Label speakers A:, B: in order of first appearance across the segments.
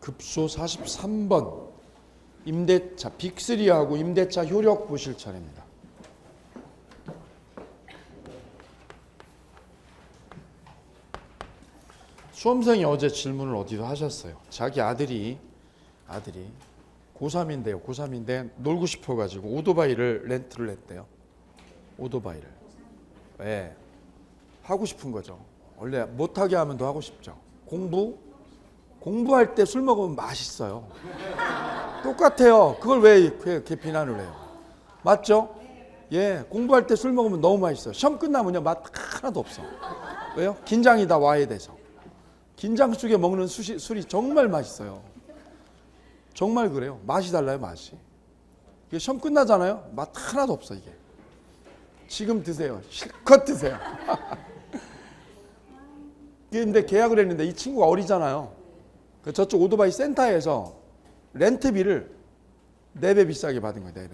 A: 급소 43번 임대차 빅3하고 임대차 효력 보실 차례입니다. 수험생이 어제 질문을 어디서 하셨어요. 자기 아들이 고3인데요. 고3인데 놀고 싶어가지고 오토바이를 렌트를 했대요. 오토바이를. 네. 하고 싶은 거죠. 원래 못하게 하면 더 하고 싶죠. 공부할 때 술 먹으면 맛있어요. 똑같아요. 그걸 왜 이렇게 비난을 해요? 맞죠? 예, 공부할 때 술 먹으면 너무 맛있어요. 시험 끝나면요 맛 하나도 없어. 왜요? 긴장이 다 와야 돼서. 긴장 속에 먹는 술이 정말 맛있어요. 정말 그래요. 맛이 달라요, 맛이. 시험 끝나잖아요. 맛 하나도 없어 이게. 지금 드세요. 실컷 드세요. 근데 계약을 했는데 이 친구가 어리잖아요. 저쪽 오토바이 센터에서 렌트비를 4배 비싸게 받은 거예요. 4배.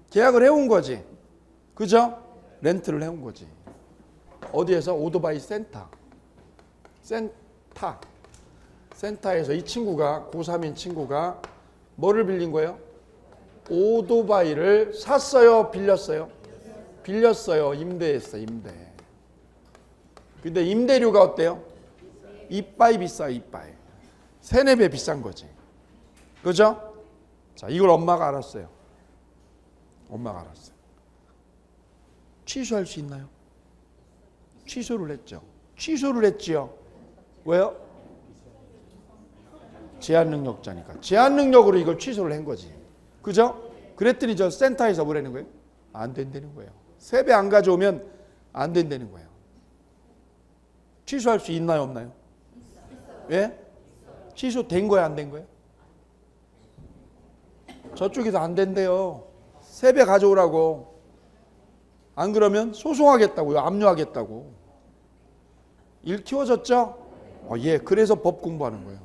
A: 계약을 해온 거지. 그죠? 렌트를 해온 거지. 어디에서? 오토바이 센터에서 이 친구가 고3인 친구가 뭐를 빌린 거예요? 오토바이를 샀어요? 빌렸어요? 빌렸어요. 임대했어요. 임대. 근데 임대료가 어때요? 이빠이 비싸요. 이빠이. 3-4배 비싼 거지. 그죠? 자, 이걸 엄마가 알았어요. 엄마가 알았어요. 취소할 수 있나요? 취소를 했죠. 취소를 했지요. 왜요? 제한 능력자니까. 제한 능력으로 이걸 취소를 한 거지. 그죠? 그랬더니 저 센터에서 뭐라는 거예요? 안 된다는 거예요. 3배 안 가져오면 안 된다는 거예요. 취소할 수 있나요? 없나요? 예? 취소된 거야? 안 된 거예요? 저쪽에서 안 된대요. 3배 가져오라고. 안 그러면 소송하겠다고요. 압류하겠다고. 일 키워졌죠? 예. 그래서 법 공부하는 거예요.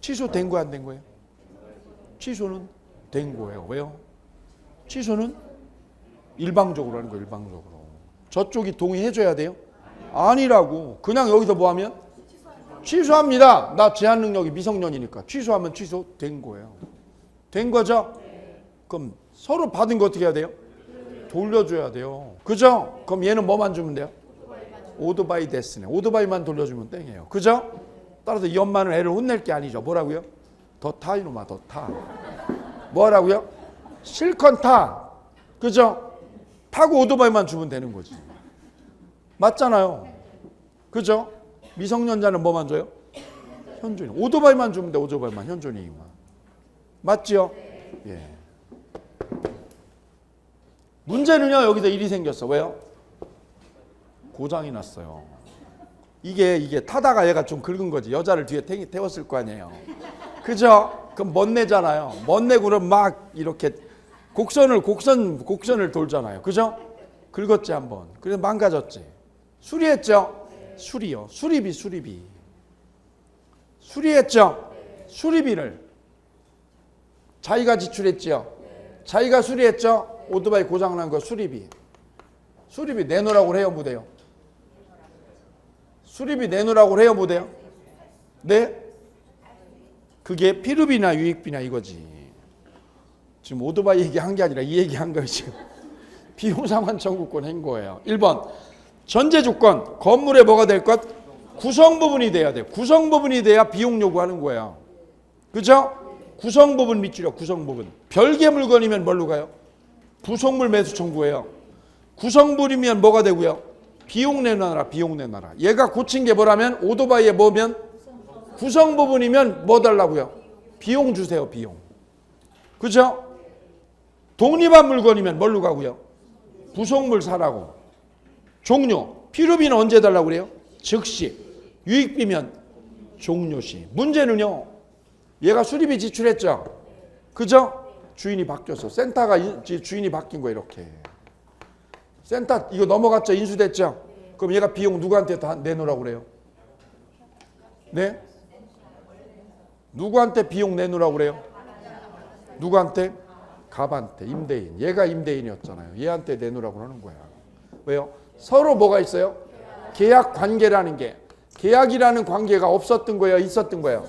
A: 취소된 거야? 안 된 거예요? 취소는 된 거예요. 왜요? 취소는 일방적으로 하는 거예요. 일방적으로. 저쪽이 동의해줘야 돼요? 아니라고. 그냥 여기서 뭐 하면? 취소합니다. 나 제한 능력이 미성년이니까. 취소하면 취소된 거예요. 된 거죠? 그럼 서로 받은 거 어떻게 해야 돼요? 돌려줘야 돼요. 그죠? 그럼 얘는 뭐만 주면 돼요? 오토바이 데스네. 오토바이만 돌려주면 땡이에요. 그죠? 따라서 이 엄마는 애를 혼낼 게 아니죠. 뭐라고요? 더 타 이놈아 더 타. 뭐라고요? 실컷 타. 그죠? 타고 오토바이만 주면 되는 거지. 맞잖아요. 그죠? 미성년자는 뭐만 줘요? 현존이. 오토바이만 주면 돼. 오토바이만 현존이만. 맞지요? 예. 문제는요. 여기서 일이 생겼어. 왜요? 고장이 났어요. 이게 타다가 얘가 좀 긁은 거지. 여자를 뒤에 태웠을 거 아니에요. 그죠? 그럼 멋내잖아요. 멋내고 그럼 막 이렇게 곡선을 돌잖아요. 그죠? 긁었지 한번. 그래서 망가졌지. 수리했죠? 수리요. 수리비. 수리했죠? 수리비를 자기가 지출했죠? 자기가 수리했죠? 오토바이 고장난 거 수리비 내놓으라고 해요? 못해요? 수리비 내놓으라고 해요? 못해요? 네? 그게 필요비나 유익비나 이거지. 지금 오토바이 얘기한 게 아니라 이 얘기한 거예요. 지금 비용상환 청구권 한 거예요. 1번 전제조건 건물에 뭐가 될 것? 구성부분이 돼야 돼요. 구성부분이 돼야 비용 요구하는 거예요. 그죠? 구성부분 밑줄이요. 구성부분. 별개 물건이면 뭘로 가요? 부속물 매수 청구예요. 구성부분이면 뭐가 되고요? 비용 내놔라. 얘가 고친 게 뭐라면 오토바이에 뭐면 구성부분이면 뭐 달라고요? 비용 주세요. 비용. 그죠? 독립한 물건이면 뭘로 가고요? 부속물 사라고. 종료. 필요비는 언제 달라고 그래요? 즉시. 유익비면 종료시. 문제는요. 얘가 수리비 지출했죠? 그죠? 주인이 바뀌었어. 센터가 주인이 바뀐 거예요. 이렇게. 센터 이거 넘어갔죠? 인수됐죠? 그럼 얘가 비용 누구한테 다 내놓으라고 그래요? 네? 누구한테 비용 내놓으라고 그래요? 누구한테? 갑한테. 임대인. 얘가 임대인이었잖아요. 얘한테 내놓으라고 하는 거야. 왜요? 서로 뭐가 있어요? 계약 관계라는 게. 계약이라는 관계가 없었던 거예요? 있었던 거예요?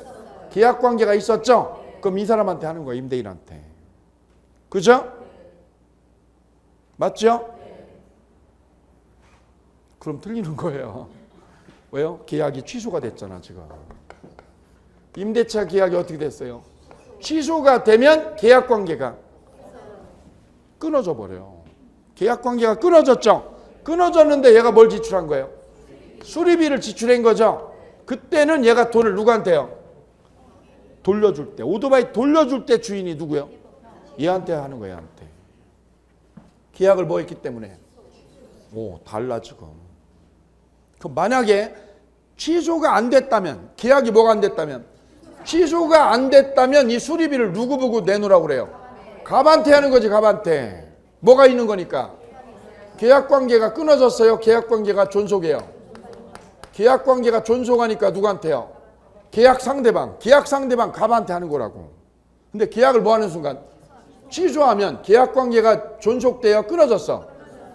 A: 계약 관계가 있었죠? 그럼 이 사람한테 하는 거예요. 임대인한테. 그죠? 맞죠? 그럼 틀리는 거예요. 왜요? 계약이 취소가 됐잖아 지금. 임대차 계약이 어떻게 됐어요? 취소가 되면 계약 관계가 끊어져 버려요. 계약 관계가 끊어졌죠? 끊어졌는데 얘가 뭘 지출한 거예요? 수리비를 지출한 거죠? 그때는 얘가 돈을 누구한테요? 돌려줄 때. 오토바이 돌려줄 때 주인이 누구예요? 얘한테 하는 거예요. 얘한테. 계약을 뭐 했기 때문에. 오, 달라 지금. 그럼 만약에 취소가 안 됐다면, 계약이 뭐가 안 됐다면, 취소가 안 됐다면 이 수리비를 누구 보고 내놓으라고 그래요? 갑한테 하는 거지. 갑한테. 뭐가 있는 거니까? 계약관계가 끊어졌어요. 계약관계가 존속해요. 계약관계가 존속하니까 누구한테요? 계약 상대방 갑한테 하는 거라고. 근데 계약을 뭐 하는 순간? 취소하면 계약관계가 존속돼요. 끊어졌어.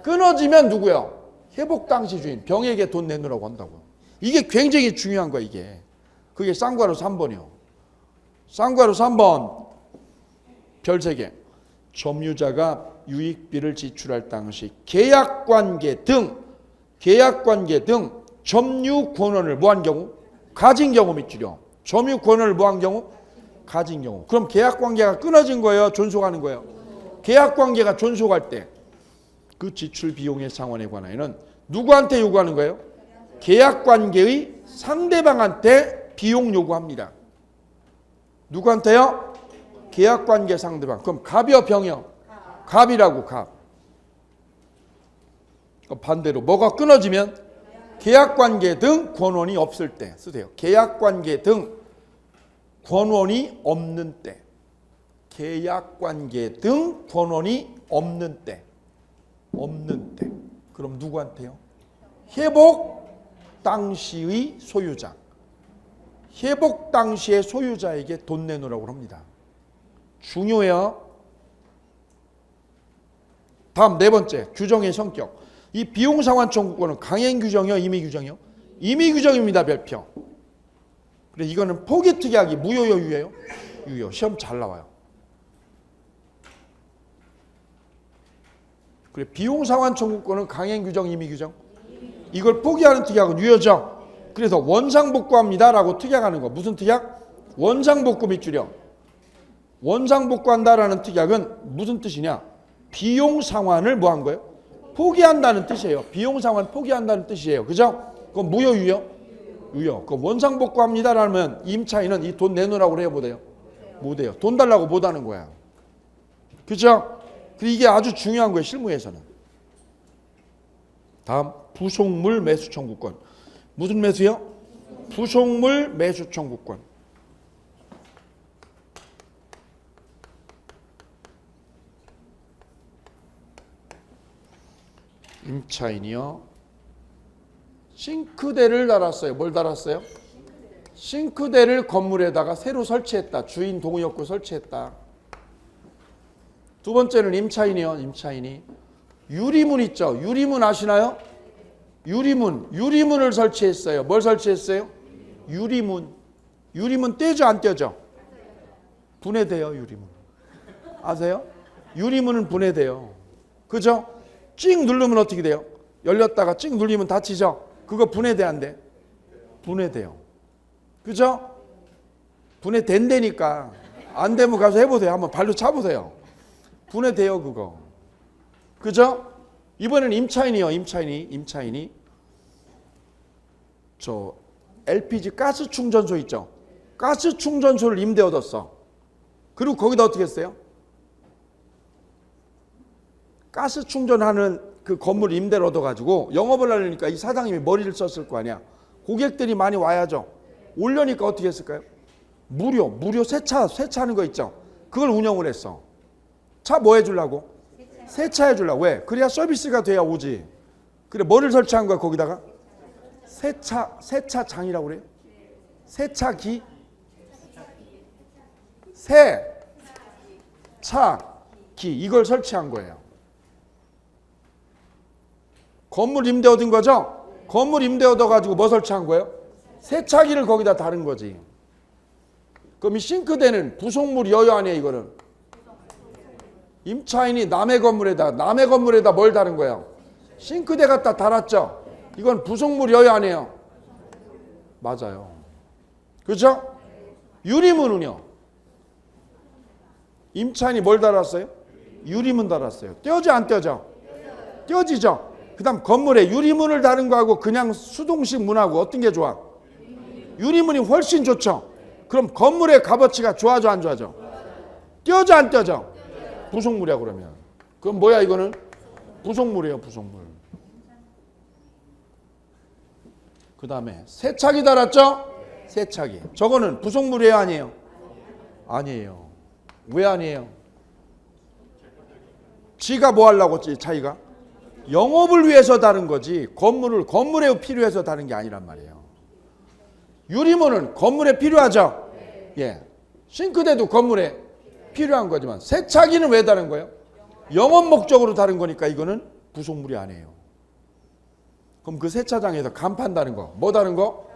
A: 끊어지면 누구요? 회복 당시 주인 병에게 돈 내놓으라고 한다고. 이게 굉장히 중요한 거야 이게. 그게 쌍괄호 3번이요. 쌍괄호 3번 별 3개. 점유자가 유익비를 지출할 당시 계약관계 등 점유 권한을 뭐한 경우? 가진 경우 밑줄이요. 점유 권한을 뭐한 경우? 가진 경우. 그럼 계약관계가 끊어진 거예요? 존속하는 거예요? 계약관계가 존속할 때 그 지출 비용의 상환에 관하여는 누구한테 요구하는 거예요? 계약관계의 상대방한테 비용 요구합니다. 누구한테요? 계약관계 상대방. 그럼 갑이요 병이요? 갑이라고 갑. 반대로 뭐가 끊어지면 계약관계 등 권원이 없을 때 쓰세요. 계약관계 등 권원이 없는 때. 계약관계 등 권원이 없는 때. 없는 때. 그럼 누구한테요? 회복 당시의 소유자. 회복 당시의 소유자에게 돈 내놓으라고 합니다. 중요해요. 다음 4번째 규정의 성격. 이 비용상환 청구권은 강행 규정이요, 임의 규정이요? 임의 규정입니다. 별표. 그래 이거는 포기 특약이 무효요, 유효요? 유효. 시험 잘 나와요. 그래 비용상환 청구권은 강행 규정, 임의 규정. 이걸 포기하는 특약은 유효죠. 그래서 원상복구합니다라고 특약하는 거. 무슨 특약? 원상복구 밑줄이요. 원상복구한다라는 특약은 무슨 뜻이냐? 비용상환을 뭐 한 거예요? 포기한다는 뜻이에요. 비용상환 포기한다는 뜻이에요. 그죠? 그럼 무효, 유효? 유효. 그럼 원상복구합니다라면 임차인은 이 돈 내놓으라고 해요, 못해요? 못해요. 돈 달라고 못하는 거야. 그죠? 이게 아주 중요한 거예요, 실무에서는. 다음 부속물 매수 청구권. 무슨 매수요? 부속물 매수 청구권. 임차인이요. 싱크대를 달았어요. 뭘 달았어요? 싱크대를 건물에다가 새로 설치했다. 주인 동의 없고 설치했다. 두 번째는 임차인이요. 임차인이 유리문 있죠. 유리문 아시나요? 유리문을 설치했어요. 뭘 설치했어요? 유리문. 유리문 떼죠, 안 떼죠? 분해돼요, 유리문. 아세요? 유리문은 분해돼요. 그죠? 찍 누르면 어떻게 돼요? 열렸다가 찍 눌리면 닫히죠? 그거 분해돼, 안 돼? 분해돼요. 그죠? 분해된다니까. 안 되면 가서 해보세요. 한번 발로 차보세요. 분해돼요, 그거. 그죠? 이번엔 임차인이요. 임차인이 저 LPG 가스 충전소 있죠? 가스 충전소를 임대 얻었어. 그리고 거기다 어떻게 했어요? 가스 충전하는 그 건물 임대를 얻어가지고 영업을 하려니까 이 사장님이 머리를 썼을 거 아니야. 고객들이 많이 와야죠. 오려니까 어떻게 했을까요? 무료 세차하는 거 있죠? 그걸 운영을 했어. 차 뭐 해주려고? 세차 해주려고. 왜? 그래야 서비스가 돼야 오지. 그래 뭐를 설치한 거야 거기다가? 세차장이라고 그래요? 세차기? 세차기 이걸 설치한 거예요. 건물 임대 얻은 거죠? 건물 임대 얻어가지고 뭐 설치한 거예요? 세차기를 거기다 다른 거지. 그럼 이 싱크대는 부속물이어야 아니에요 이거는. 임차인이 남의 건물에다 뭘 다른 거야? 싱크대 갖다 달았죠. 이건 부속물이어야 아니에요. 맞아요. 그렇죠? 유리문은요. 임차인이 뭘 달았어요? 유리문 달았어요. 떼어져 안 떼어져? 떼어지죠. 그 다음 건물에 유리문을 다른 거하고 그냥 수동식 문하고 어떤 게 좋아? 유리문이 훨씬 좋죠. 그럼 건물의 값어치가 좋아져 안 좋아져? 떼어져 안 떼어져? 부속물이야 그러면. 그럼 뭐야 이거는? 부속물이에요 부속물. 그 다음에 세차기 달았죠? 세차기. 저거는 부속물이에요 아니에요? 아니에요. 왜 아니에요? 지가 뭐 하려고 자기가? 영업을 위해서 다른 거지 건물에 필요해서 다른 게 아니란 말이에요. 유리문은 건물에 필요하죠? 예. 싱크대도 건물에 필요한 거지만 세차기는 왜 다른 거예요? 영업 목적으로 다른 거니까 이거는 부속물이 아니에요. 그럼 그 세차장에서 간판 다른 거, 뭐 다른 거?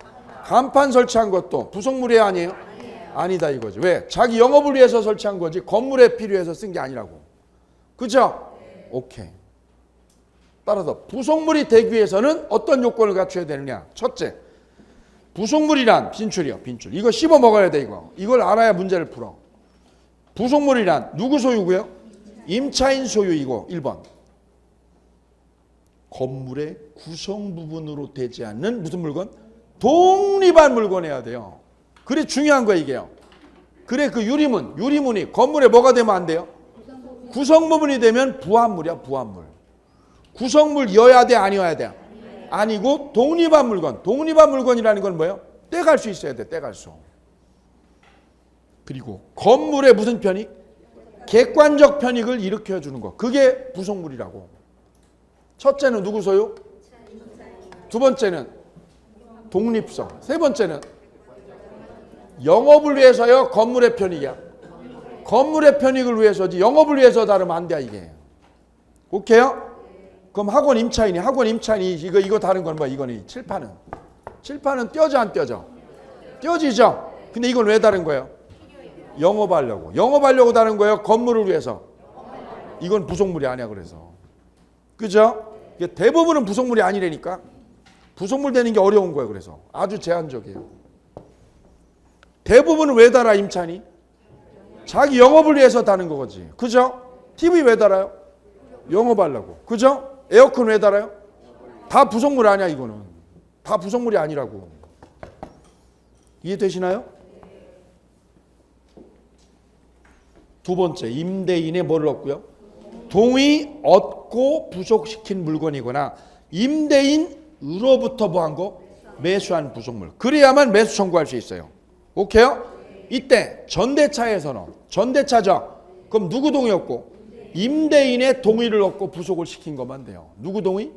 A: 간판 설치한 것도 부속물이 아니에요? 아니다 이거지. 왜? 자기 영업을 위해서 설치한 거지 건물에 필요해서 쓴 게 아니라고. 그죠? 오케이. 따라서 부속물이 되기 위해서는 어떤 요건을 갖춰야 되느냐? 첫째, 부속물이란 빈출이요. 빈출. 이거 씹어 먹어야 돼 이거. 이걸 알아야 문제를 풀어. 부속물이란 누구 소유고요? 임차인 소유이고 1번. 건물의 구성 부분으로 되지 않는 무슨 물건? 독립한 물건이어야 돼요. 그래 중요한 거야 이게요. 그래 그 유리문이 건물에 뭐가 되면 안 돼요? 구성 부분이 되면 부합물이야 부합물. 구성물이어야 돼 아니어야 돼? 아니고 독립한 물건. 독립한 물건이라는 건 뭐예요? 떼갈 수 있어야 돼 떼갈 수. 그리고 건물의 무슨 편익? 객관적 편익을 일으켜주는 거. 그게 부속물이라고. 첫째는 누구 소유? 두 번째는 독립성. 세 번째는 영업을 위해서요 건물의 편익이야. 건물의 편익을 위해서지 영업을 위해서 다르면 안 돼 이게. 오케이요? 그럼 학원 임차인이 이거 다른 건 뭐야? 이거는 칠판은 떼어져 안 떼어져? 떼어지죠. 근데 이건 왜 다른 거예요? 영업하려고 다른 거예요? 건물을 위해서? 이건 부속물이 아니야 그래서. 그죠? 대부분은 부속물이 아니라니까. 부속물 되는 게 어려운 거예요 그래서. 아주 제한적이에요. 대부분은 왜 달아 임차인이? 자기 영업을 위해서 다는 거지. 그죠? TV 왜 달아요? 영업하려고. 그죠? 에어컨 왜 달아요? 다 부속물 아니야 이거는. 다 부속물이 아니라고. 이해되시나요? 두 번째, 임대인의 뭐를 얻고요? 동의 얻고 부속시킨 물건이거나 임대인으로부터 뭐 한 거? 매수한 부속물. 그래야만 매수 청구할 수 있어요. 오케이요? 이때 전대차죠. 그럼 누구 동의 얻고? 임대인의 동의를 얻고 부속을 시킨 것만 돼요. 누구 동의?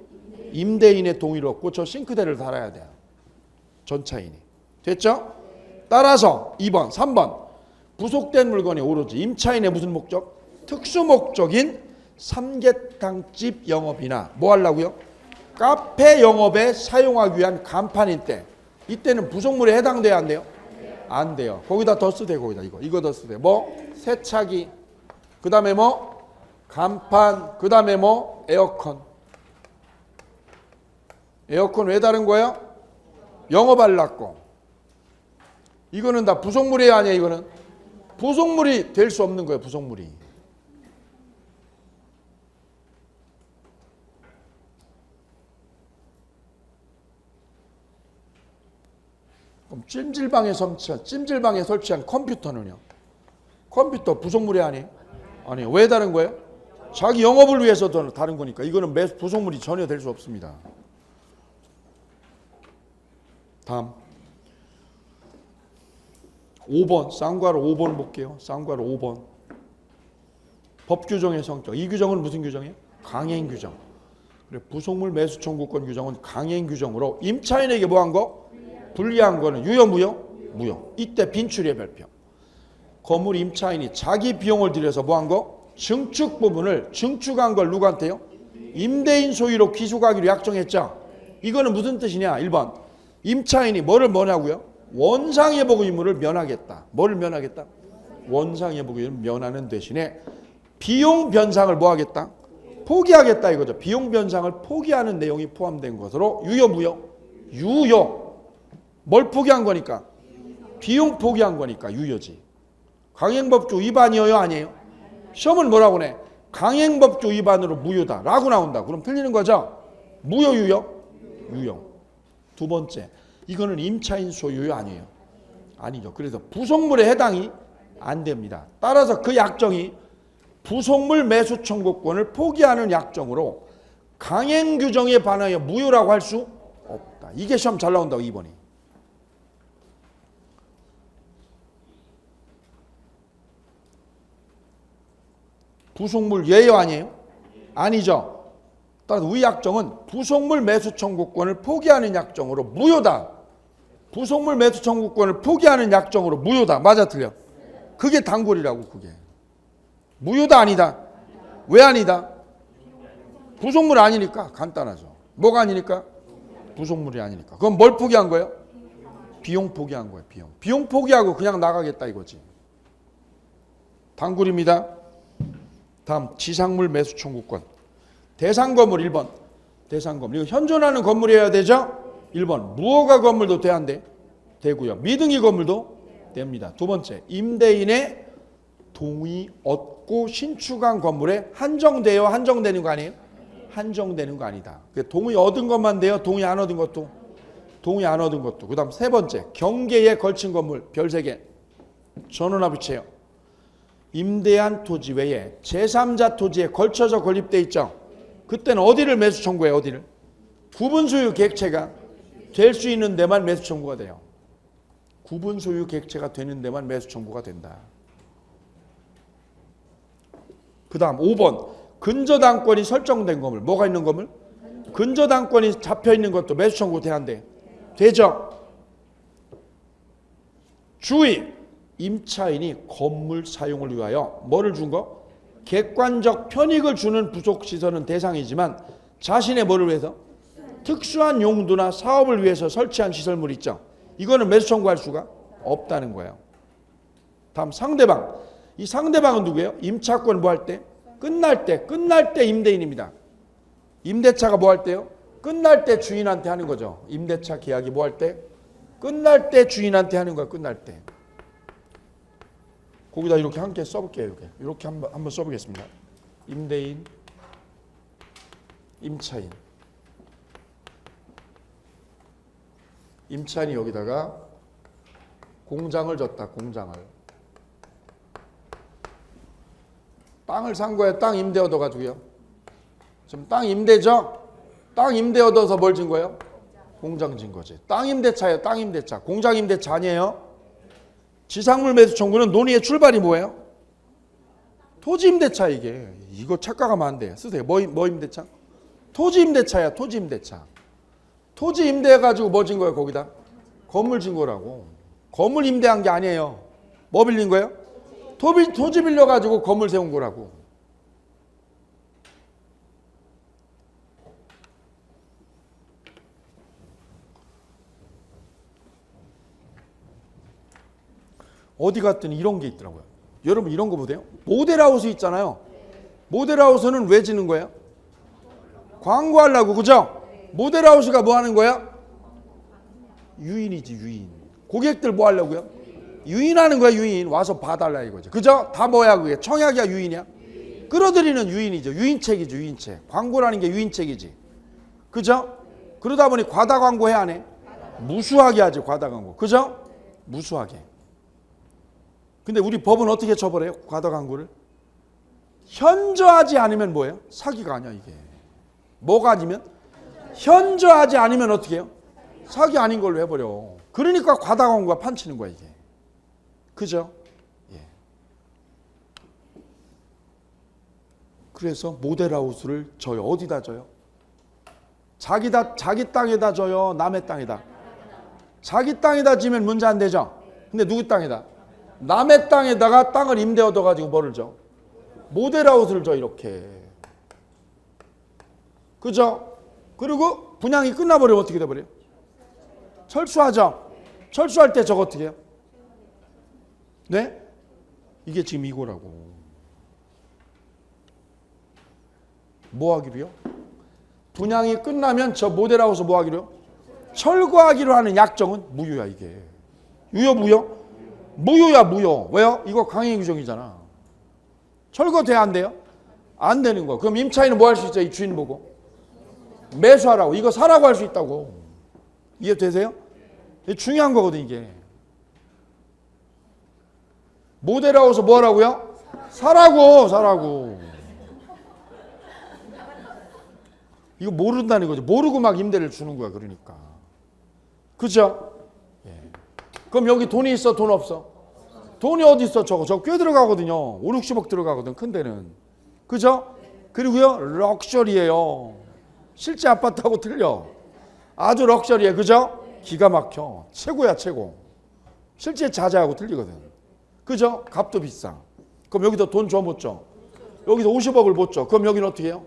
A: 임대인의 동의를 얻고 저 싱크대를 달아야 돼요. 전차인이. 됐죠? 따라서 2번, 3번. 부속된 물건이 오로지 임차인의 무슨 목적? 특수 목적인 삼계탕집 영업이나 뭐 하려고요? 카페 영업에 사용하기 위한 간판일 때 이때는 부속물에 해당돼야 안 돼요? 안 돼요. 거기다 더스 돼 거기다 이거 더스 돼. 뭐? 세차기. 그 다음에 뭐? 간판. 그 다음에 뭐? 에어컨. 에어컨 왜 다른 거예요? 영업하려고. 이거는 다 부속물이에요 아니에요 이거는? 부속물이 될 수 없는 거예요 부속물이. 그럼 찜질방에 설치한 컴퓨터는요? 컴퓨터 부속물이 아니에요? 아니에요. 왜 다른 거예요? 자기 영업을 위해서 다른 거니까. 이거는 부속물이 전혀 될 수 없습니다. 다음 5번 쌍괄호 5번 볼게요. 쌍괄호 5번 법 규정의 성격. 이 규정은 무슨 규정이에요? 강행 규정. 그래, 부속물 매수 청구권 규정은 강행 규정으로 임차인에게 뭐 한 거? 불리한 거는 유효 무효? 무효. 이때 빈출의 별표. 건물 임차인이 자기 비용을 들여서 뭐 한 거? 증축 부분을 증축한 걸 누구한테요? 임대인 소유로 귀속하기로 약정했죠. 이거는 무슨 뜻이냐? 1번 임차인이 뭐를 면하고요? 원상회복 의무를 면하겠다. 뭐를 면하겠다? 원상회복 의무를 면하는 대신에 비용 변상을 뭐 하겠다? 포기하겠다 이거죠. 비용 변상을 포기하는 내용이 포함된 것으로 유효 무효? 유효. 뭘 포기한 거니까? 비용 포기한 거니까 유효지. 강행법조 위반이에요 아니에요? 시험은 뭐라고 내? 강행법조 위반으로 무효다 라고 나온다. 그럼 틀리는 거죠? 무효 유효? 유효. 두 번째, 이거는 임차인 소유요 아니에요? 아니죠. 그래서 부속물에 해당이 안 됩니다. 따라서 그 약정이 부속물 매수 청구권을 포기하는 약정으로 강행 규정에 반하여 무효라고 할 수 없다. 이게 시험 잘 나온다고 2번이. 부속물 예요 아니에요? 아니죠. 따라서 위 약정은 부속물 매수 청구권을 포기하는 약정으로 무효다. 부속물 매수 청구권을 포기하는 약정으로 무효다. 맞아 틀려? 그게 단골이라고 그게. 무효다 아니다? 왜 아니다? 부속물 아니니까. 간단하죠. 뭐가 아니니까? 부속물이 아니니까. 그럼 뭘 포기한 거예요? 비용 포기한 거예요. 비용 포기하고 그냥 나가겠다 이거지. 단골입니다. 다음 지상물 매수 청구권. 대상 건물 1번. 대상 건물. 이거 현존하는 건물이어야 되죠? 1번. 무허가 건물도 돼야 안 돼? 되고요. 미등기 건물도 됩니다. 두 번째. 임대인의 동의 얻고 신축한 건물에 한정되어 한정되는 거 아니에요? 한정되는 거 아니다. 동의 얻은 것만 돼요? 동의 안 얻은 것도? 동의 안 얻은 것도. 그 다음 세 번째. 경계에 걸친 건물 별 3개. 전원화 붙여요. 임대한 토지 외에 제3자 토지에 걸쳐서 건립돼 있죠. 그때는 어디를 매수 청구해요? 어디를? 구분 소유 객체가 될 수 있는 데만 매수 청구가 돼요. 구분 소유 객체가 되는 데만 매수 청구가 된다. 그 다음 5번. 근저당권이 설정된 건물. 뭐가 있는 건물? 근저당권이 잡혀있는 것도 매수 청구 돼야 한대. 되죠? 주의! 임차인이 건물 사용을 위하여 뭐를 준 거? 객관적 편익을 주는 부속시설은 대상이지만 자신의 뭐를 위해서? 특수한 용도나 사업을 위해서 설치한 시설물 있죠. 이거는 매수 청구할 수가 없다는 거예요. 다음 상대방. 이 상대방은 누구예요? 임차권 뭐 할 때? 끝날 때 임대인입니다. 임대차가 뭐 할 때요? 끝날 때 주인한테 하는 거죠. 임대차 계약이 뭐 할 때? 끝날 때 주인한테 하는 거야. 끝날 때. 거기다 이렇게 함께 써볼게요. 이렇게 한번 써보겠습니다. 임대인, 임차인. 임차인이 여기다가 공장을 줬다. 공장을. 땅을 산 거예요. 땅 임대 얻어가지고요. 지금 땅 임대죠? 땅 임대 얻어서 뭘 진 거예요? 공장 진 거지. 땅 임대차예요. 땅 임대차. 공장 임대차 아니에요? 지상물 매수 청구는 논의의 출발이 뭐예요? 토지 임대차 이게. 이거 착각하면 안 돼. 쓰세요. 뭐 임대차? 토지 임대차야. 토지 임대차. 토지 임대해가지고 뭐 진 거예요? 거기다? 건물 진 거라고. 건물 임대한 게 아니에요. 뭐 빌린 거예요? 토지 빌려가지고 건물 세운 거라고. 어디 갔더니 이런 게 있더라고요. 여러분 이런 거 보세요. 모델하우스 있잖아요. 모델하우스는 왜 지는 거예요? 광고하려고. 그죠? 모델하우스가 뭐 하는 거야? 유인이지 유인. 고객들 뭐 하려고요? 유인하는 거야. 유인. 와서 봐달라 이거죠. 그죠? 다 뭐야 그게? 청약이야 유인이야? 끌어들이는 유인이죠. 유인책이죠. 유인책. 광고라는 게 유인책이지. 그죠? 그러다 보니 과다 광고 해 안 해? 무수하게 하지. 과다 광고. 그죠? 무수하게. 근데 우리 법은 어떻게 처벌해요? 과다 광고를? 현저하지 않으면 뭐예요? 사기가 아니야 이게. 뭐가 아니면? 현저하지 않으면 어떻게 해요? 사기 아닌 걸로 해버려. 그러니까 과다 광고가 판치는 거야 이게. 그죠? 예. 그래서 모델하우스를 져요. 어디다 져요? 자기 땅에다 져요? 남의 땅에다? 자기 땅에다 지면 문제 안 되죠? 근데 누구 땅에다? 남의 땅에다가 땅을 임대 얻어가지고 뭐를 줘? 모델하우스를 줘 이렇게. 그죠? 그리고 분양이 끝나버리면 어떻게 돼버려요? 철수하죠. 철수할 때 저거 어떻게 해요? 네? 이게 지금 이거라고. 뭐 하기로요? 분양이 끝나면 저 모델하우스 뭐 하기로요? 철거하기로 하는 약정은 무효야 이게. 유효 무효? 무효야 무효. 왜요? 이거 강행 규정이잖아. 철거돼야 안 돼요? 안 되는 거. 그럼 임차인은 뭐 할 수 있죠? 이 주인 보고 매수하라고. 이거 사라고 할 수 있다고. 이해되세요? 이게 중요한 거거든 이게. 모델하우스 뭐 하라고요? 사라고. 이거 모른다는 거죠. 모르고 막 임대를 주는 거야. 그러니까. 그죠? 예. 그럼 여기 돈이 있어? 돈 없어? 돈이 어디 있어? 저거 꽤 들어가거든요. 5, 60억 들어가거든. 큰 데는. 그죠? 그리고요. 럭셔리예요. 실제 아파트하고 틀려. 아주 럭셔리해. 그죠? 기가 막혀. 최고야 최고. 실제 자재하고 틀리거든. 그죠? 값도 비싸. 그럼 여기서 돈 줘 못 줘? 여기서 50억을 못 줘. 그럼 여기는 어떻게 해요?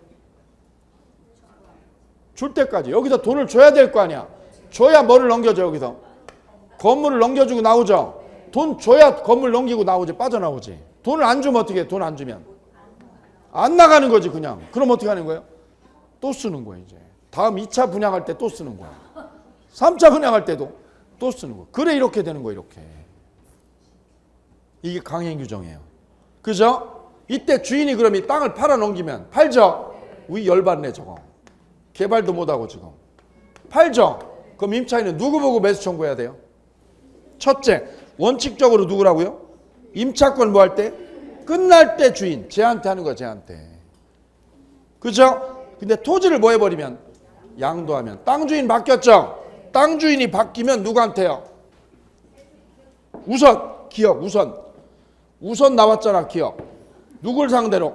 A: 줄 때까지. 여기서 돈을 줘야 될 거 아니야. 줘야 뭐를 넘겨줘 여기서? 건물을 넘겨주고 나오죠. 돈 줘야 건물 넘기고 나오지. 빠져나오지. 돈을 안 주면 어떻게 해? 돈 안 주면 안 나가는 거지 그냥. 그럼 어떻게 하는 거예요? 또 쓰는 거야 이제. 다음 2차 분양할 때 또 쓰는 거야. 3차 분양할 때도 또 쓰는 거야. 그래 이렇게 되는 거야 이렇게. 이게 강행 규정이에요. 그죠? 이때 주인이 그럼 이 땅을 팔아 넘기면 팔죠? 위 열받네 저거. 개발도 못하고 지금. 팔죠? 그럼 임차인은 누구 보고 매수 청구해야 돼요? 첫째, 원칙적으로 누구라고요? 임차권 뭐 할 때? 끝날 때 주인. 쟤한테 하는 거야 쟤한테. 그죠? 근데 토지를 뭐 해버리면? 양도하면. 땅 주인 바뀌었죠? 땅 주인이 바뀌면 누구한테요? 우선 기업 우선 나왔잖아 기업. 누굴 상대로?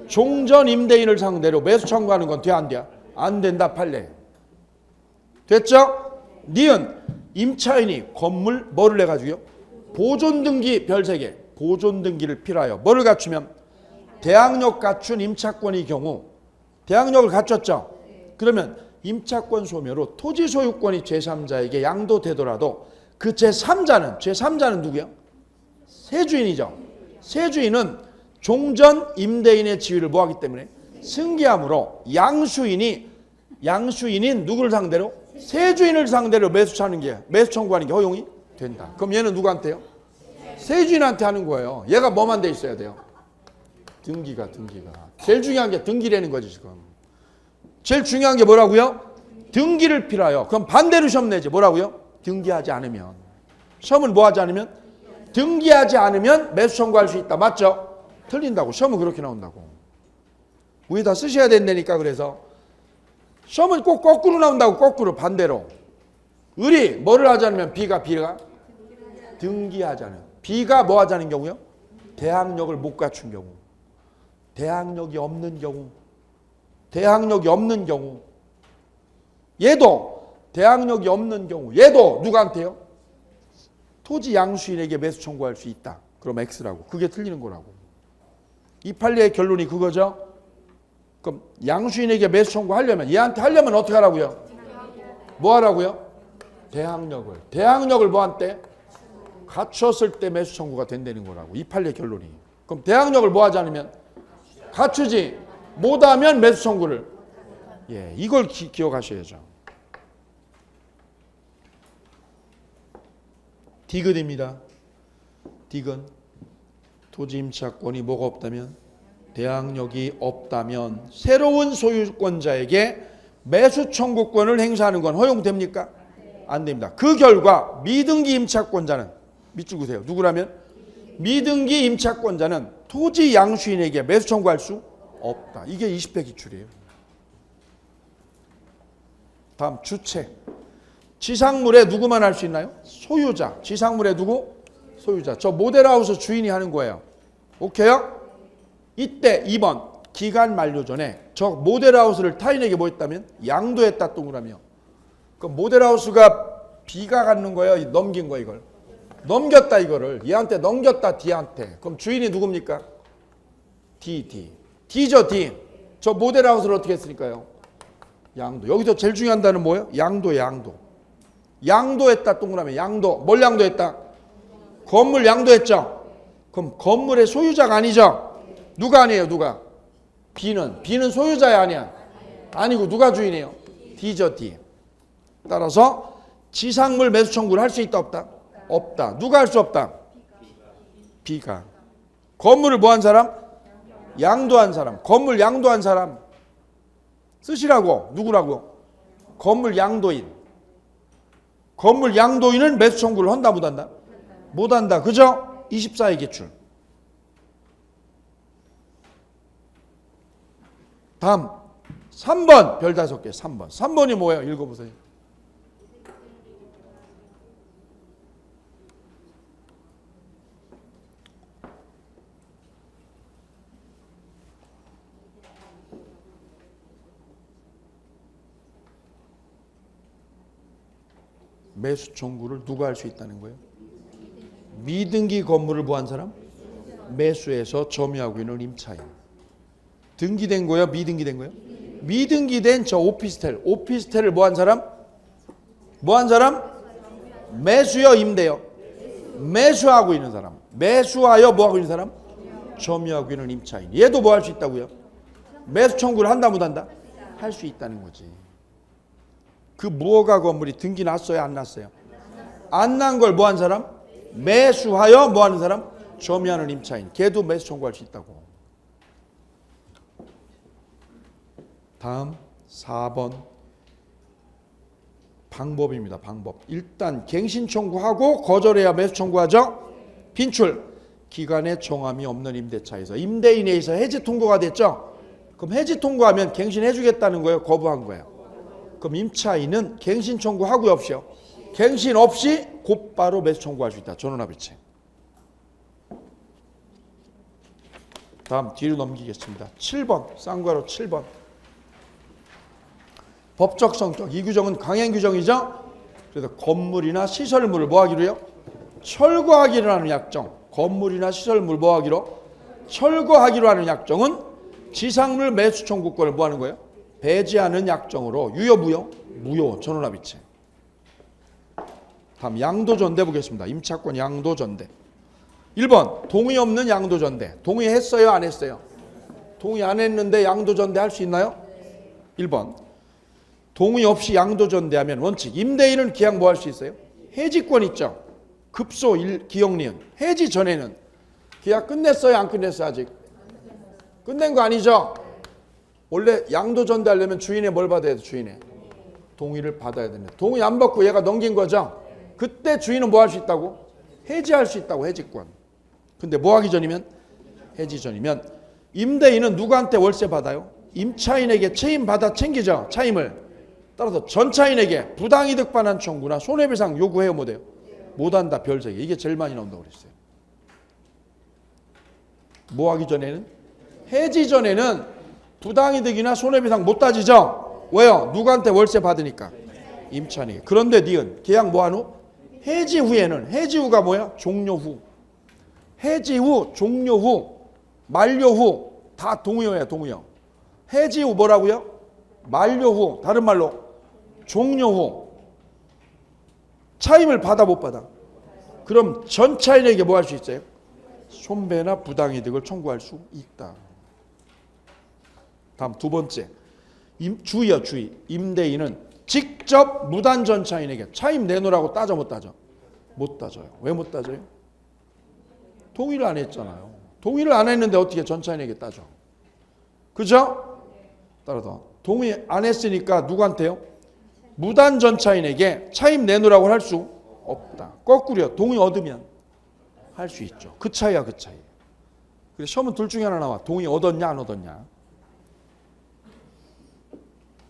A: 종전 임대인을 상대로 매수 청구하는 건 돼 안 돼? 안 된다 판례. 됐죠? 니은 임차인이 건물 뭐를 해가지고요? 보존등기 별 3개. 보존등기를 필요하여 뭐를 갖추면? 대항력 갖춘 임차권의 경우. 대항력을 갖췄죠? 그러면 임차권 소멸로 토지 소유권이 제3자에게 양도되더라도 그 제3자는 누구예요? 세주인이죠. 세주인은 종전 임대인의 지위를 뭐하기 때문에? 승계함으로 양수인인 누구를 상대로? 세주인을 상대로 매수 청구하는 게 허용이 된다. 그럼 얘는 누구한테요? 세주인한테 하는 거예요. 얘가 뭐만 돼 있어야 돼요? 등기가. 제일 중요한 게 등기라는 거지 지금. 제일 중요한 게 뭐라고요? 등기를 필요해요. 그럼 반대로 시험 내지. 뭐라고요? 등기하지 않으면. 시험은 뭐 하지 않으면? 등기하지 않으면 매수 청구할 수 있다. 맞죠? 틀린다고. 시험은 그렇게 나온다고. 위에다 쓰셔야 된다니까. 그래서 시험은 꼭 거꾸로 나온다고. 거꾸로 반대로. 을이 뭐를 하지 않으면 B가 등기하지 않아요. B가 뭐 하자는 경우요? 대항력을 못 갖춘 경우. 대항력이 없는 경우. 얘도 대항력이 없는 경우. 얘도 누구한테요? 토지 양수인에게 매수 청구할 수 있다. 그럼 X라고. 그게 틀리는 거라고. 이 판례의 결론이 그거죠. 그럼 양수인에게 매수 청구하려면 얘한테 하려면 어떻게 하라고요? 뭐 하라고요? 대항력을 뭐한테? 갖췄을 때 매수 청구가 된다는 거라고. 이 판례 결론이. 그럼 대항력을 뭐 하지 않으면? 갖추지 못하면 매수 청구를. 예, 이걸 기억하셔야죠. 디귿입니다. 디귿. 토지 임차권이 뭐가 없다면? 대항력이 없다면 새로운 소유권자에게 매수 청구권을 행사하는 건 허용됩니까? 안 됩니다. 그 결과 미등기 임차권자는 밑줄 그으세요. 누구라면? 미등기 임차권자는 토지 양수인에게 매수 청구할 수 없다. 이게 20배 기출이에요. 다음 주체. 지상물에 누구만 할 수 있나요? 소유자. 지상물에 누구? 소유자. 저 모델하우스 주인이 하는 거예요. 오케이요? 이때 2번 기간 만료 전에 저 모델하우스를 타인에게 뭐 했다면? 양도했다 동그라며. 그 모델하우스가 B가 갖는 거예요? 넘긴 거예요 이걸? 넘겼다 이거를. 얘한테 넘겼다 D한테. 그럼 주인이 누굽니까? D죠 D. 저 모델하우스를 어떻게 했으니까요? 양도. 여기서 제일 중요한 단어는 뭐예요? 양도. 양도했다. 동그라미 양도. 뭘 양도했다? 건물 양도했죠. 그럼 건물의 소유자가 아니죠. 누가 아니에요? 누가? B는 소유자야 아니야? 아니고 누가 주인이에요? D죠. D. 따라서 지상물 매수 청구를 할 수 있다 없다? 없다. 누가 할 수 없다? B가. 건물을 뭐 한 사람? 양도한 사람. 건물 양도한 사람 쓰시라고. 누구라고? 건물 양도인. 건물 양도인은 매수 청구를 한다 못한다? 못한다. 그죠? 24의 기출. 다음 3번 별 5개. 3번이 뭐예요? 읽어보세요. 매수 청구를 누가 할 수 있다는 거예요? 미등기 건물을 뭐 한 사람? 매수해서 점유하고 있는 임차인. 등기된 거예요? 미등기된 거예요? 미등기된 저 오피스텔을 뭐 한 사람? 뭐 한 사람? 매수요 임대요? 매수하고 있는 사람. 매수하여 뭐 하고 있는 사람? 점유하고 있는 임차인. 얘도 뭐 할 수 있다고요? 매수 청구를 한다 못한다? 할 수 있다는 거지. 그 무허가 건물이 등기 났어요? 안 났어요? 안 난 걸 뭐 한 사람? 매수하여 뭐 하는 사람? 점유하는 임차인. 걔도 매수 청구할 수 있다고. 다음 4번 방법입니다. 방법. 일단 갱신 청구하고 거절해야 매수 청구하죠. 빈출. 기간에 정함이 없는 임대차에서 임대인에 의해서 해지 통고가 됐죠. 그럼 해지 통고하면 갱신해 주겠다는 거예요? 거부한 거예요? 그럼 임차인은 갱신 청구하고요? 없이요? 갱신 없이 곧바로 매수 청구할 수 있다. 전원합의체. 다음 뒤로 넘기겠습니다. 7번 쌍괄호 7번. 법적 성격. 이 규정은 강행 규정이죠. 그래서 건물이나 시설물을 뭐 하기로요? 철거하기로 하는 약정. 건물이나 시설물 뭐 하기로? 철거하기로 하는 약정은 지상물 매수 청구권을 뭐 하는 거예요? 배제하는 약정으로 유효 무효? 무효. 전원합의체. 다음 양도전대 보겠습니다. 임차권 양도전대. 1번 동의 없는 양도전대. 동의했어요? 안 했어요? 동의 안 했는데 양도전대 할 수 있나요? 1번 동의 없이 양도전대하면 원칙. 임대인은 계약 뭐 할 수 있어요? 해지권 있죠. 급소 기억니은. 해지 전에는 계약 끝냈어요? 안 끝냈어요? 아직? 끝낸 거 아니죠? 원래 양도전대 하려면 주인의 뭘 받아야 돼? 주인의 동의를 받아야 됩니다. 동의 안 받고 얘가 넘긴 거죠? 그때 주인은 뭐 할 수 있다고? 해지할 수 있다고. 해지권. 근데 뭐 하기 전이면? 해지 전이면 임대인은 누구한테 월세 받아요? 임차인에게 채임 받아 챙기죠. 차임을. 따라서 전차인에게 부당이득 반환 청구나 손해배상 요구해요? 못해요? 못한다. 별 3개. 이게 제일 많이 나온다고 그랬어요. 뭐 하기 전에는? 해지 전에는 부당이득이나 손해배상 못 따지죠. 왜요? 누구한테 월세 받으니까? 임차인에게. 그런데 니은 계약 뭐 한 후? 해지 후에는. 해지 후가 뭐야? 종료 후. 해지 후, 종료 후, 만료 후 다 동의어예요. 동의어. 해지 후 뭐라고요? 만료 후. 다른 말로 종료 후. 차임을 받아 못 받아? 그럼 전 차인에게 뭐 할 수 있어요? 손배나 부당이득을 청구할 수 있다. 다음 두 번째. 주의요. 주의. 임대인은 직접 무단 전차인에게 차임 내놓으라고 따져 못 따져? 못 따져요. 왜 못 따져요? 동의를 안 했잖아요. 동의를 안 했는데 어떻게 전차인에게 따져? 그죠? 따라서 동의 안 했으니까 누구한테요? 무단 전차인에게 차임 내놓으라고 할 수 없다. 거꾸로요. 동의 얻으면 할 수 있죠. 그 차이야, 그 차이. 그래서 시험은 둘 중에 하나 나와. 동의 얻었냐 안 얻었냐.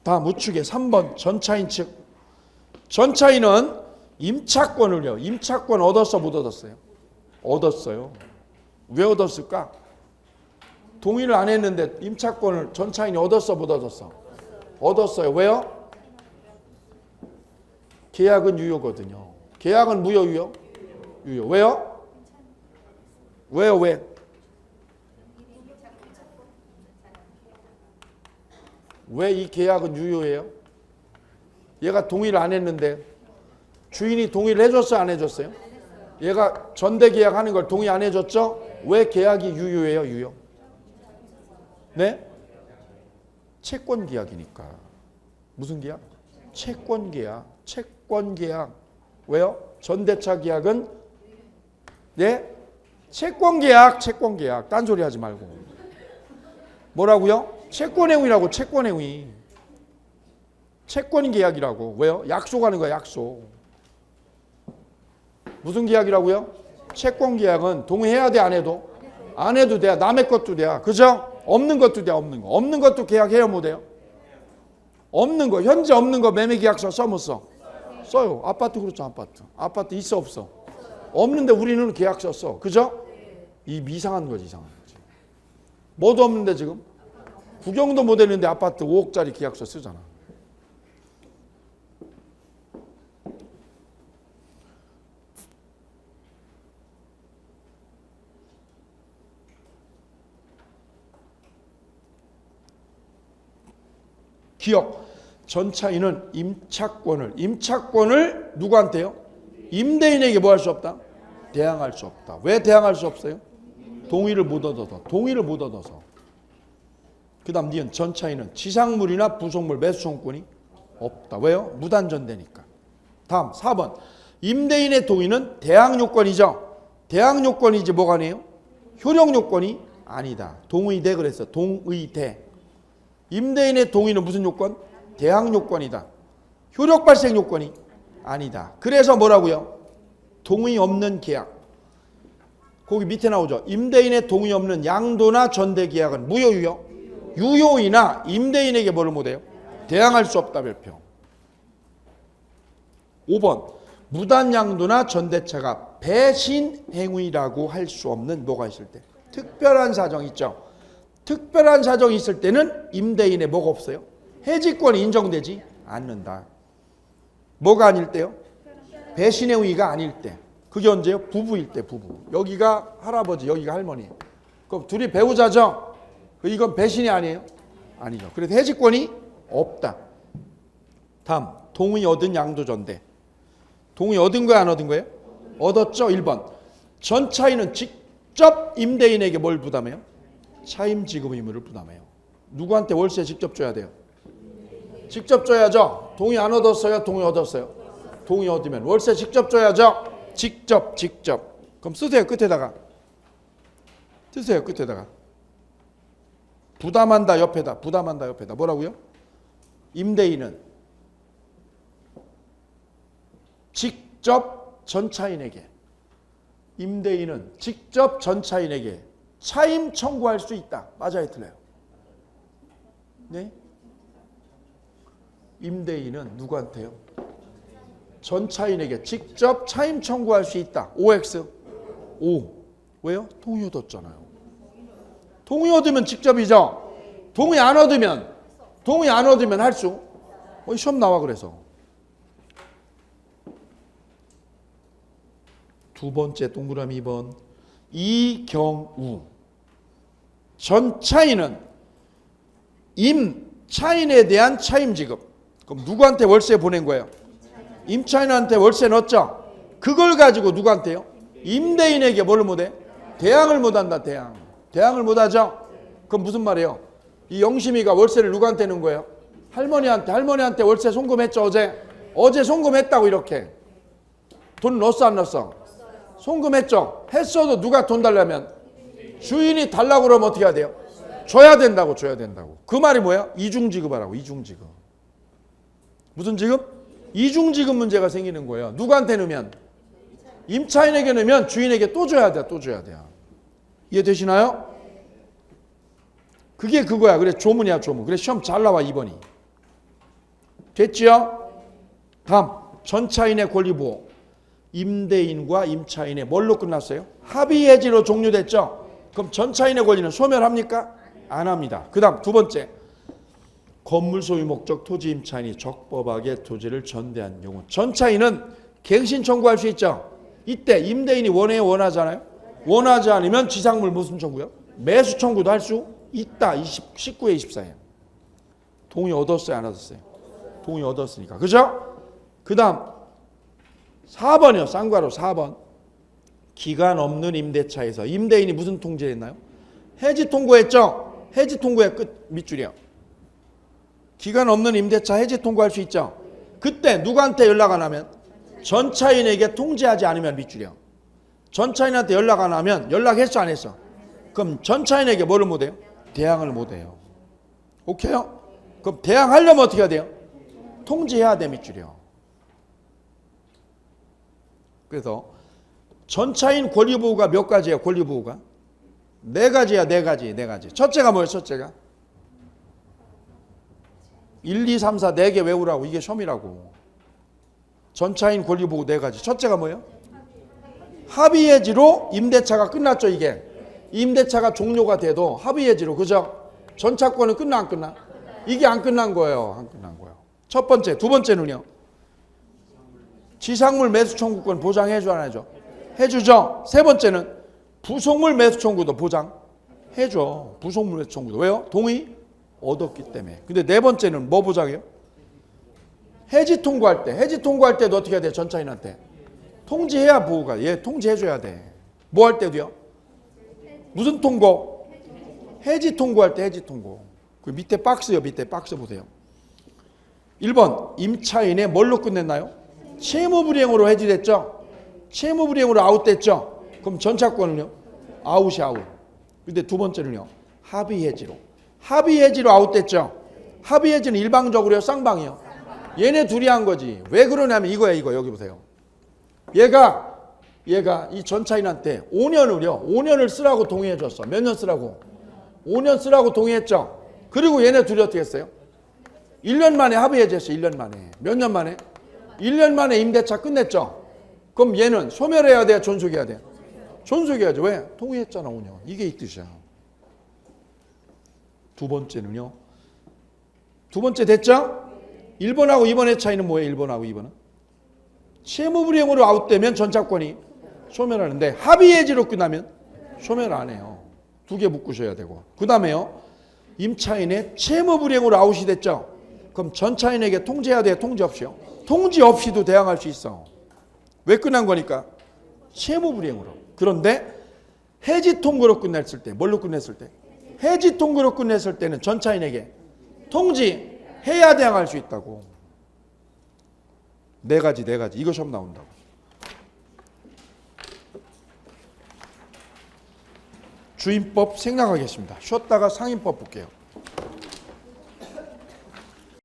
A: 다음 우측에 3번 전차인 측. 전차인은 임차권을요. 임차권 얻었어 못 얻었어요? 얻었어요. 왜 얻었을까? 동의를 안 했는데 임차권을 전차인이 얻었어 못 얻었어? 얻었어요. 왜요? 계약은 유효거든요. 계약은 무효 유효? 유효. 왜요? 왜요? 왜? 왜 이 계약은 유효해요? 얘가 동의를 안 했는데 주인이 동의를 해줬어요, 안 해줬어요? 얘가 전대 계약하는 걸 동의 안 해줬죠? 왜 계약이 유효해요, 유효? 네? 채권 계약이니까. 무슨 계약? 채권 계약. 채권 계약. 왜요? 전대차 계약은 네? 채권 계약, 채권 계약. 딴소리 하지 말고. 뭐라고요? 채권 행위라고, 채권 행위. 채권 계약이라고. 왜요? 약속하는 거야, 약속. 무슨 계약이라고요? 채권 계약은 동의해야 돼, 안 해도? 안 해도 돼. 남의 것도 돼. 그죠? 없는 것도 돼, 없는 거. 없는 것도 계약해요, 못 해요? 없는 거, 현재 없는 거 매매 계약서 써, 못 써? 써요. 아파트 그렇죠, 아파트. 아파트 있어, 없어? 없는데 우리는 계약서 써. 그죠? 이 이상한 거지, 이상한 거지. 뭐도 없는데 지금? 구경도 못 했는데 아파트 5억짜리 계약서 쓰잖아. 기억. 전차인은 임차권을 누구한테요? 임대인에게 뭐 할 수 없다? 대항할 수 없다. 왜 대항할 수 없어요? 동의를 못 얻어서. 그 다음 니은 전차인은 지상물이나 부속물 매수 청구권이 없다. 왜요? 무단전대니까. 다음 4번. 임대인의 동의는 대항 요건이죠. 대항 요건이지 뭐가 아니에요? 효력 요건이 아니다. 동의대 그랬어. 동의대. 임대인의 동의는 무슨 요건? 대항 요건이다. 효력 발생 요건이 아니다. 그래서 뭐라고요? 동의 없는 계약. 거기 밑에 나오죠. 임대인의 동의 없는 양도나 전대 계약은 무효, 유효? 유효이나 임대인에게 뭐를 못해요? 대항할 수 없다, 별표. 5번. 무단 양도나 전대차가 배신 행위라고 할 수 없는 뭐가 있을 때? 특별한 사정 있죠. 특별한 사정이 있을 때는 임대인의 뭐가 없어요? 해지권이 인정되지 않는다. 뭐가 아닐 때요? 배신 행위가 아닐 때. 그게 언제요? 부부일 때, 부부. 여기가 할아버지, 여기가 할머니. 그럼 둘이 배우자죠? 이건 배신이 아니에요? 아니죠. 그래서 해지권이 없다. 다음, 동의 얻은 양도전대. 동의 얻은 거야, 안 얻은 거예요? 얻었죠? 1번. 전차인은 직접 임대인에게 뭘 부담해요? 차임 지급 의무를 부담해요. 누구한테 월세 직접 줘야 돼요? 직접 줘야죠. 동의 안 얻었어요? 동의 얻었어요? 동의 얻으면 월세 직접 줘야죠. 직접. 그럼 쓰세요, 끝에다가. 쓰세요, 끝에다가. 부담한다 옆에다. 뭐라고요? 임대인은 직접 전차인에게, 임대인은 직접 전차인에게 차임 청구할 수 있다. 맞아요, 틀려요? 네? 임대인은 누구한테요? 전차인에게 직접 차임 청구할 수 있다. OX. O. 왜요? 동의 얻었잖아요. 동의 얻으면 직접이죠. 동의 안 얻으면 할 수. 시험 나와 그래서. 두 번째 동그라미 2번. 이 경우 전차인은 임차인에 대한 차임 지급. 그럼 누구한테 월세 보낸 거예요? 임차인한테 월세 넣었죠? 그걸 가지고 누구한테요? 임대인에게 뭘 못해? 대항을 못한다. 대항을 못하죠? 그럼 무슨 말이에요? 이 영심이가 월세를 누구한테 넣은 거예요? 할머니한테 월세 송금했죠, 어제 송금했다고. 이렇게 돈 넣었어, 안 넣었어? 송금했죠. 했어도 누가 돈 달라면 주인이 달라고 그러면 어떻게 해야 돼요? 줘야 된다고. 그 말이 뭐야? 이중지급하라고. 이중지급. 무슨 지급? 이중지급 문제가 생기는 거예요. 누구한테 넣으면? 임차인에게 넣으면 주인에게 또 줘야 돼. 이해되시나요? 그게 그거야. 그래, 조문이야, 조문. 그래, 시험 잘 나와, 2번이. 됐지요? 다음, 전차인의 권리보호. 임대인과 임차인의 뭘로 끝났어요? 합의해지로 종료됐죠? 그럼 전차인의 권리는 소멸합니까? 안 합니다. 그 다음 두 번째. 건물 소유 목적 토지 임차인이 적법하게 토지를 전대한 경우 전차인은 갱신 청구할 수 있죠? 이때 임대인이 원해요, 원하잖아요? 원하지 않으면 지상물 무슨 청구요? 매수 청구도 할 수 있다. 19에 24에. 동의 얻었어요, 안 얻었어요? 동의 얻었으니까. 그죠? 그 다음 4번이요. 쌍괄호 4번. 기간 없는 임대차에서 임대인이 무슨 통지했나요? 해지 통고했죠? 해지 통고의 끝 밑줄이요. 기간 없는 임대차 해지 통고할 수 있죠? 그때 누구한테 연락 안 하면? 전차인에게 통지하지 않으면 밑줄이요. 전차인한테 연락 안 하면 연락했어 안 했어? 그럼 전차인에게 뭐를 못해요? 대항을 못해요. 오케이요? 그럼 대항하려면 어떻게 해야 돼요? 통지해야 돼 밑줄이요. 그래서 전차인 권리보호가 몇 가지예요? 권리보호가? 4가지야. 4가지. 첫째가 뭐예요? 첫째가? 1, 2, 3, 4 4개 외우라고. 이게 시험이라고. 전차인 권리보호 4가지. 첫째가 뭐예요? 합의해지로 임대차가 끝났죠. 이게 임대차가 종료가 돼도 합의해지로, 그죠? 전차권은 끝나 안 끝나? 이게 안 끝난 거예요. 안 끝난 거예요. 첫 번째. 두 번째는요, 지상물 매수 청구권 보장해줘 안 해줘? 해주죠. 세 번째는 부속물 매수 청구도 보장해줘. 부속물 매수 청구도. 왜요? 동의 얻었기 때문에. 근데 네 번째는 뭐 보장해요? 해지 통고할 때. 해지 통고할 때도 어떻게 해야 돼? 전차인한테 통지해야 보호가. 얘 통지해줘야 돼. 뭐 할 때도요? 무슨 통고? 해지 통고할 때. 해지 통고. 그 밑에 박스요. 밑에 박스 보세요. 1번 임차인의 뭘로 끝냈나요? 채무불이행으로 해지됐죠? 채무불이행으로 아웃됐죠? 그럼 전차권은요? 아웃이 아웃. 근데 두 번째는요? 합의해지로. 합의해지로 아웃됐죠? 합의해지는 일방적으로요? 쌍방이요? 얘네 둘이 한 거지. 왜 그러냐면 이거야. 이거 여기 보세요. 얘가 이 전차인한테 5년을 쓰라고 동의해 줬어. 몇 년 쓰라고? 5년 쓰라고 동의했죠? 그리고 얘네 둘이 어떻게 했어요? 1년 만에 합의해졌어. 1년 만에. 몇 년 만에? 1년 만에 임대차 끝냈죠? 그럼 얘는 소멸해야 돼요? 존속해야 돼요? 존속해야죠. 왜? 동의했잖아. 5년. 이게 이 뜻이야. 두 번째는요. 두 번째 됐죠? 1번하고 2번의 차이는 뭐예요? 1번하고 2번은? 채무불이행으로 아웃되면 전차권이 소멸하는데 합의해지로 끝나면 소멸 안 해요. 두 개 묶으셔야 되고. 그 다음에요. 임차인의 채무불이행으로 아웃이 됐죠? 그럼 전차인에게 통지해야 돼요? 통지 없이요? 통지 없이도 대항할 수 있어. 왜 끝난 거니까? 채무불이행으로. 그런데 해지 통고로 끝냈을 때, 뭘로 끝냈을 때? 해지 통고로 끝냈을 때는 전차인에게 통지해야 대항할 수 있다고. 4가지. 이거 시험 나온다고. 주임법 생략하겠습니다. 쉬었다가 상임법 볼게요.